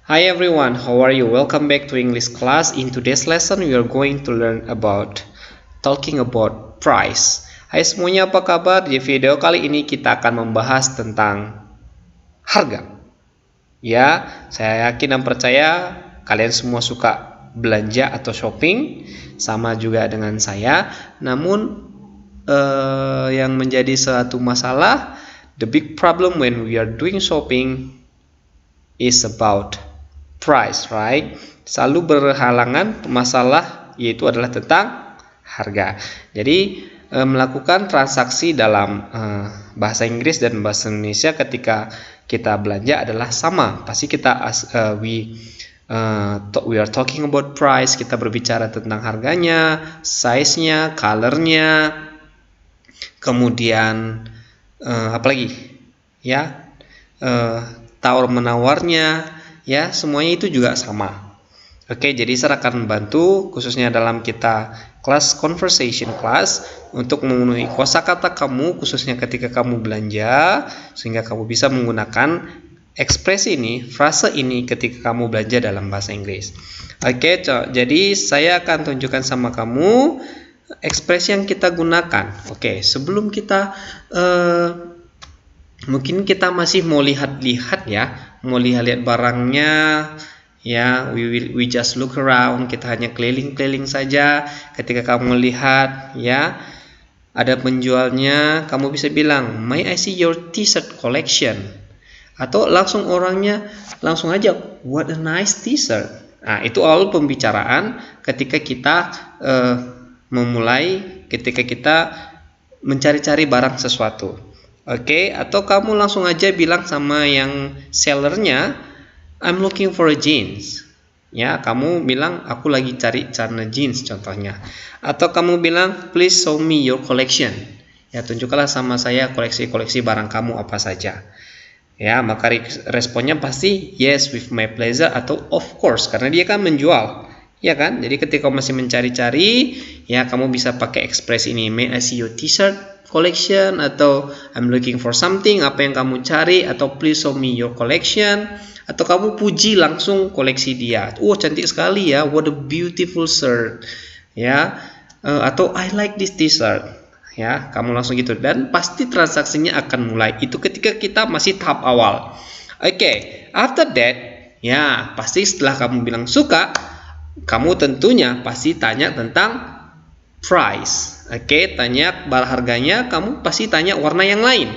Hi everyone, how are you? Welcome back to English class. In today's lesson, we are going to learn about talking about price. Hai semuanya, apa kabar? Di video kali ini kita akan membahas tentang harga. Ya, saya yakin dan percaya kalian semua suka belanja atau shopping, sama juga dengan saya. Namun yang menjadi suatu masalah, the big problem when we are doing shopping is about price, right? Selalu berhalangan masalah yaitu adalah tentang harga. Jadi melakukan transaksi dalam bahasa Inggris dan bahasa Indonesia ketika kita belanja adalah sama. Pasti kita we are talking about price, kita berbicara tentang harganya, size-nya, color-nya, kemudian apalagi ya, tawar menawarnya, ya semuanya itu juga sama. Oke, jadi saya akan membantu khususnya dalam kita kelas conversation class untuk memenuhi kosakata kamu khususnya ketika kamu belanja, sehingga kamu bisa menggunakan ekspresi ini, frase ini ketika kamu belanja dalam bahasa Inggris. Oke, jadi saya akan tunjukkan sama kamu ekspresi yang kita gunakan. Oke, sebelum kita mungkin kita masih mau lihat-lihat ya, mau lihat-lihat barangnya ya, we just look around, kita hanya keliling-keliling saja. Ketika kamu lihat ya ada penjualnya, kamu bisa bilang, "May I see your t-shirt collection?" Atau langsung orangnya langsung aja, "What a nice t-shirt." Nah, itu awal pembicaraan ketika kita ketika kita mencari-cari barang sesuatu. Oke, atau kamu langsung aja bilang sama yang sellernya, "I'm looking for a jeans." Ya, kamu bilang, "Aku lagi cari celana jeans," contohnya. Atau kamu bilang, "Please show me your collection." Ya, tunjukkanlah sama saya koleksi-koleksi barang kamu apa saja. Ya, maka responnya pasti yes, with my pleasure, atau of course, karena dia kan menjual. Ya kan? Jadi ketika kamu masih mencari-cari, ya kamu bisa pakai ekspresi ini, "May I see your t-shirt collection?" atau "I'm looking for something," apa yang kamu cari, atau "Please show me your collection," atau kamu puji langsung koleksi dia. "Oh, cantik sekali ya, what a beautiful shirt." Ya, atau "I like this t-shirt." Ya, kamu langsung gitu, dan pasti transaksinya akan mulai. Itu ketika kita masih tahap awal. Oke, after that, ya pasti setelah kamu bilang suka, kamu tentunya pasti tanya tentang price. Oke, tanya barang harganya, kamu pasti tanya warna yang lain.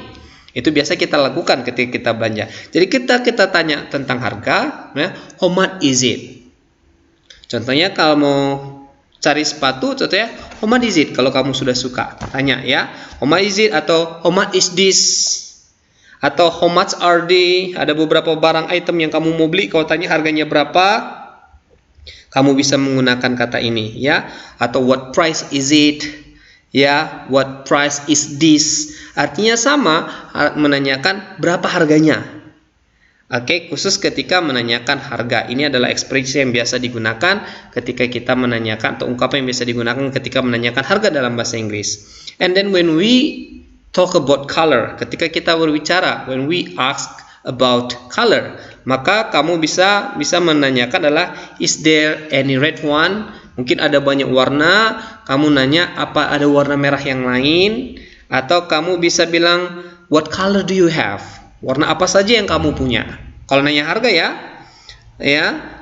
Itu biasa kita lakukan ketika kita belanja. Jadi kita tanya tentang harga, ya, "How much is it?" Contohnya kalau mau cari sepatu, contohnya, "How much is it?" Kalau kamu sudah suka, tanya ya, "How much is it?" atau "How much is this?" atau "How much are they?" Ada beberapa barang item yang kamu mau beli, kalau tanya harganya berapa, kamu bisa menggunakan kata ini ya, atau "What price is it?" ya, "What price is this?" Artinya sama, menanyakan berapa harganya. Oke, khusus ketika menanyakan harga. Ini adalah ekspresi yang biasa digunakan ketika kita menanyakan, atau ungkapan yang biasa digunakan ketika menanyakan harga dalam bahasa Inggris. And then when we talk about color, ketika kita berbicara, when we ask about color, maka kamu bisa menanyakan adalah, "Is there any red one?" Mungkin ada banyak warna, kamu nanya apa ada warna merah yang lain. Atau kamu bisa bilang, "What color do you have?" Warna apa saja yang kamu punya. Kalau nanya harga ya.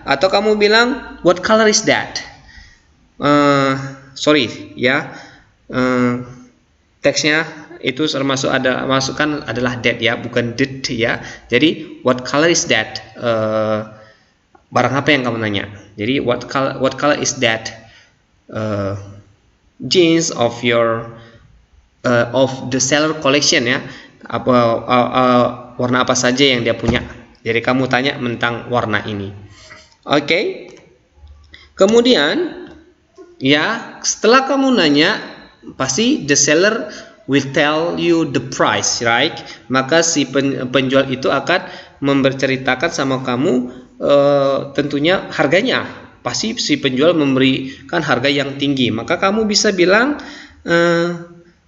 Atau kamu bilang, "What color is that?" Teksnya itu termasuk masukan adalah that ya, bukan did ya. Jadi what color is that? Barang apa yang kamu nanya. Jadi what color is that jeans of your of the seller collection ya. Warna apa saja yang dia punya. Jadi kamu tanya tentang warna ini. Oke. Kemudian ya, setelah kamu nanya, pasti the seller will tell you the price, right? Maka si penjual itu akan memberceritakan sama kamu tentunya harganya. Pasti si penjual memberikan harga yang tinggi. Maka kamu bisa bilang,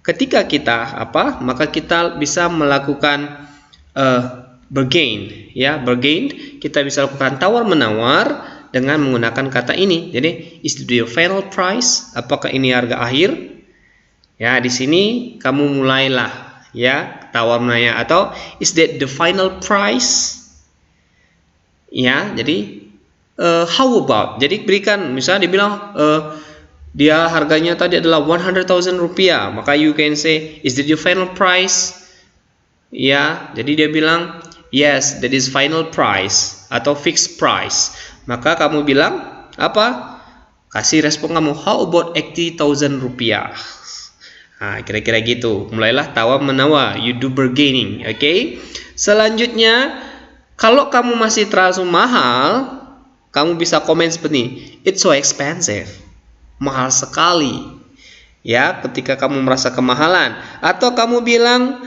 ketika kita maka kita bisa melakukan bargain, ya. Bargain kita bisa lakukan tawar menawar dengan menggunakan kata ini. Jadi, is it your final price? Apakah ini harga akhir? Ya, di sini kamu mulailah, ya, tawar menanya, atau is that the final price? Ya, jadi how about? Jadi berikan, misalnya dia bilang dia harganya tadi adalah 100.000 rupiah, maka you can say, is that your final price? Ya, jadi dia bilang, yes, that is final price atau fixed price. Maka kamu bilang apa? Kasih respon kamu, how about 80.000 rupiah? Nah, kira-kira gitu. Mulailah tawar menawar, you do bargaining, oke? Selanjutnya, kalau kamu masih terlalu mahal, kamu bisa komen seperti ini, it's so expensive. Mahal sekali. Ya, ketika kamu merasa kemahalan, atau kamu bilang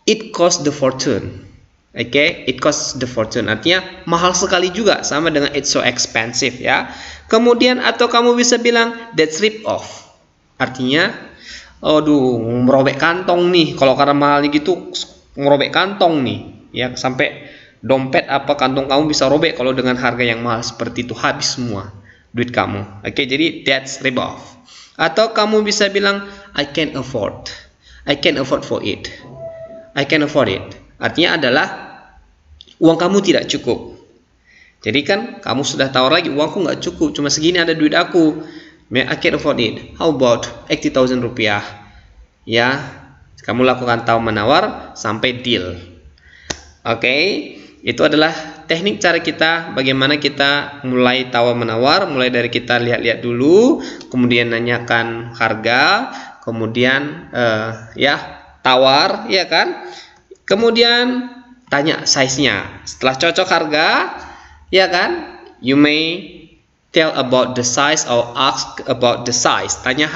it cost the fortune. Oke, it costs the fortune. Artinya mahal sekali juga, sama dengan it's so expensive, ya. Kemudian atau kamu bisa bilang that's rip off. Artinya aduh, merobek kantong nih. Kalau karena mahal gitu, merobek kantong nih. Ya, sampai dompet apa kantong kamu bisa robek kalau dengan harga yang mahal seperti itu, habis semua duit kamu. Oke, jadi that's rip off. Atau kamu bisa bilang I can't afford. I can't afford for it. I can't afford it. Artinya adalah uang kamu tidak cukup. Jadi kan kamu sudah tawar lagi, uangku nggak cukup, cuma segini ada duit aku. I can't afford it. How about 80.000 rupiah? Ya, kamu lakukan tawar menawar sampai deal. Oke, itu adalah teknik cara kita bagaimana kita mulai tawar menawar. Mulai dari kita lihat-lihat dulu, kemudian nanyakan harga, kemudian ya tawar, ya kan? Kemudian tanya size-nya. Setelah cocok harga, ya kan? You may tell about the size or ask about the size. Tanya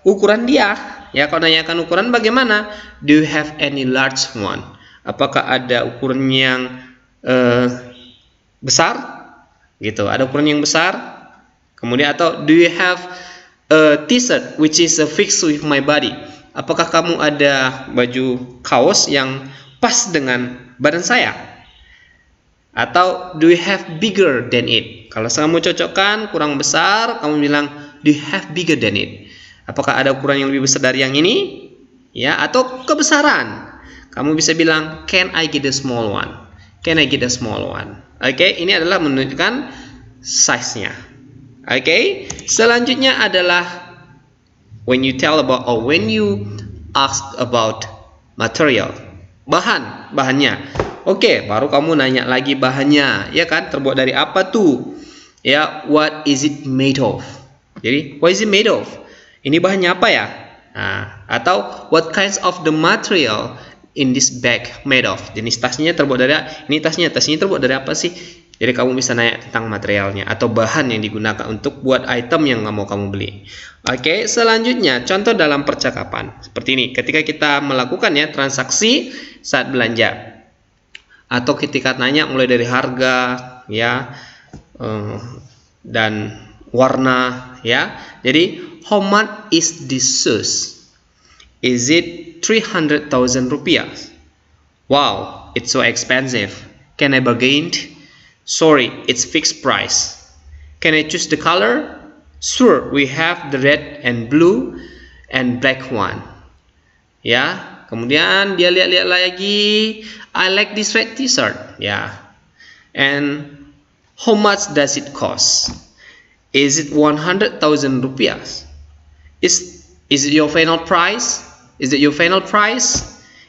ukuran dia. Ya, kalau nanyakan ukuran bagaimana? Do you have any large one? Apakah ada ukuran yang besar? Gitu. Ada ukuran yang besar? Kemudian atau do you have a t-shirt which is fixed with my body? Apakah kamu ada baju kaos yang pas dengan badan saya? Atau do you have bigger than it? Kalau kamu cocokkan kurang besar, kamu bilang do you have bigger than it? Apakah ada ukuran yang lebih besar dari yang ini? Ya, atau kebesaran. Kamu bisa bilang can I get a small one? Can I get a small one? Oke, ini adalah menunjukkan size-nya. Oke, selanjutnya adalah when you tell about or when you ask about material, bahannya. Oke, baru kamu nanya lagi bahannya, ya kan? Terbuat dari apa tuh? Ya, what is it made of? Jadi, what is it made of? Ini bahannya apa ya? Nah, atau what kinds of the material in this bag made of? Jenis tasnya terbuat dari ini tasnya terbuat dari apa sih? Jadi kamu bisa nanya tentang materialnya atau bahan yang digunakan untuk buat item yang mau kamu beli. Oke, selanjutnya contoh dalam percakapan seperti ini. Ketika kita melakukan ya transaksi saat belanja atau ketika tanya mulai dari harga ya dan warna ya. Jadi how much is this shoes? Is it 300.000 rupiah? Wow, it's so expensive. Can I bargain? Sorry, it's fixed price. Can I choose the color? Sure, we have the red and blue and black one. Ya, kemudian dia lihat-lihat lagi. I like this red t-shirt. Ya, and how much does it cost? Is it 100.000 rupiah? Is it your final price? Is it your final price?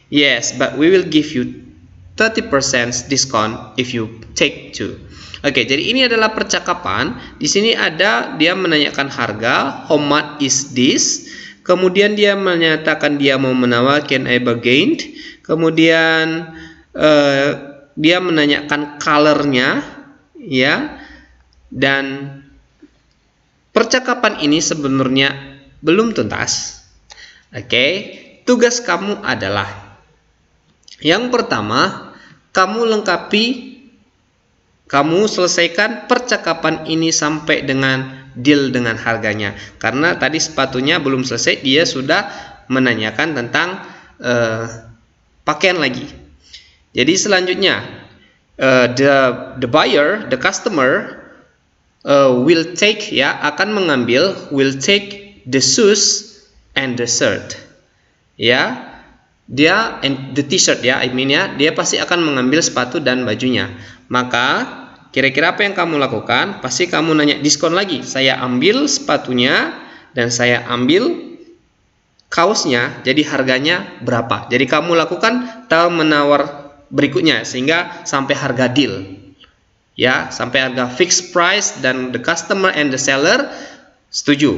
Yes, but we will give you 30% discount if you take two. Oke, jadi ini adalah percakapan. Di sini ada dia menanyakan harga, how much is this? Kemudian dia menyatakan dia mau menawar, can I bargain? Kemudian dia menanyakan colornya, ya. Dan percakapan ini sebenarnya belum tuntas. Oke, tugas kamu adalah yang pertama, kamu selesaikan percakapan ini sampai dengan deal dengan harganya. Karena tadi sepatunya belum selesai, dia sudah menanyakan tentang pakaian lagi. Jadi selanjutnya the buyer, the customer will take, ya, akan mengambil, will take the shoes and the shirt. Ya, dia and the t-shirt, ya, I mean, ya, dia pasti akan mengambil sepatu dan bajunya. Maka kira-kira apa yang kamu lakukan? Pasti kamu nanya diskon lagi. Saya ambil sepatunya dan saya ambil kaosnya, jadi harganya berapa? Jadi kamu lakukan tawar menawar berikutnya sehingga sampai harga deal, ya, sampai harga fixed price dan the customer and the seller setuju.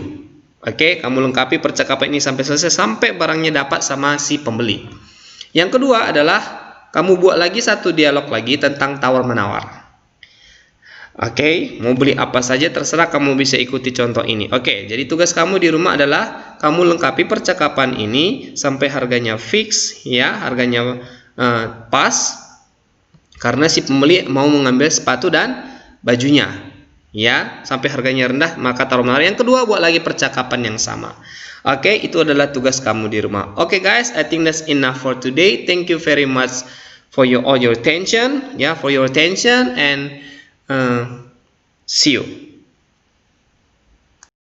Oke, kamu lengkapi percakapan ini sampai selesai, sampai barangnya dapat sama si pembeli. Yang kedua adalah kamu buat lagi satu dialog lagi tentang tawar menawar. Oke, mau beli apa saja terserah, kamu bisa ikuti contoh ini. Oke, jadi tugas kamu di rumah adalah kamu lengkapi percakapan ini sampai harganya fix, ya, harganya pas, karena si pembeli mau mengambil sepatu dan bajunya, ya, sampai harganya rendah, maka taruh menawar. Yang kedua, buat lagi percakapan yang sama. Oke, itu adalah tugas kamu di rumah. Oke guys, I think that's enough for today. Thank you very much for all your attention, ya, for your attention, and see you.